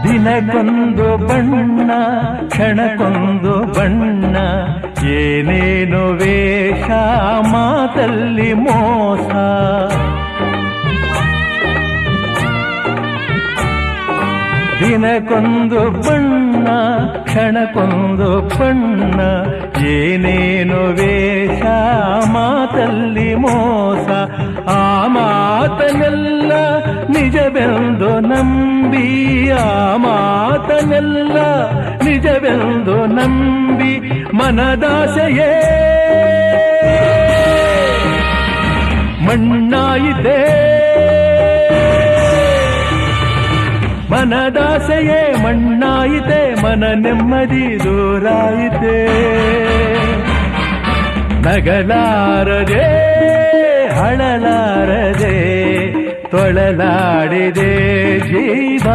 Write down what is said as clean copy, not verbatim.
ದಿನಕ್ಕೊಂದು ಬಣ್ಣ ಕ್ಷಣಕ್ಕೊಂದು ಬಣ್ಣ ಏನೇನು ವೇಷ ಮಾತಲ್ಲಿ ಮೋಸ ದಿನಕ್ಕೊಂದು ಬಣ್ಣ ಕ್ಷಣಕ್ಕೊಂದು ಬಣ್ಣ ಏನೇನು ವೇಷ ಮಾತಲ್ಲಿ ಮೋಸ ಆ ಮಾತನೆಲ್ಲ ನಿಜವೆಂದು ನಂಬಿ ಆ ಮಾತನೆಲ್ಲ ನಿಜವೆಂದು ನಂಬಿ ಮನದಾಸೆಯೇ ಮಣ್ಣಾಯಿತೆ ಮನದಾಸೆಯೇ ಮಣ್ಣಾಯಿತೆ ಮನ ನೆಮ್ಮದಿ ದೂರಾಯಿತೆ ನಗಲಾರದೆ ಹಳಲಾರದೆ ತೊಳಲಾಡಿದೆ ಜೀವ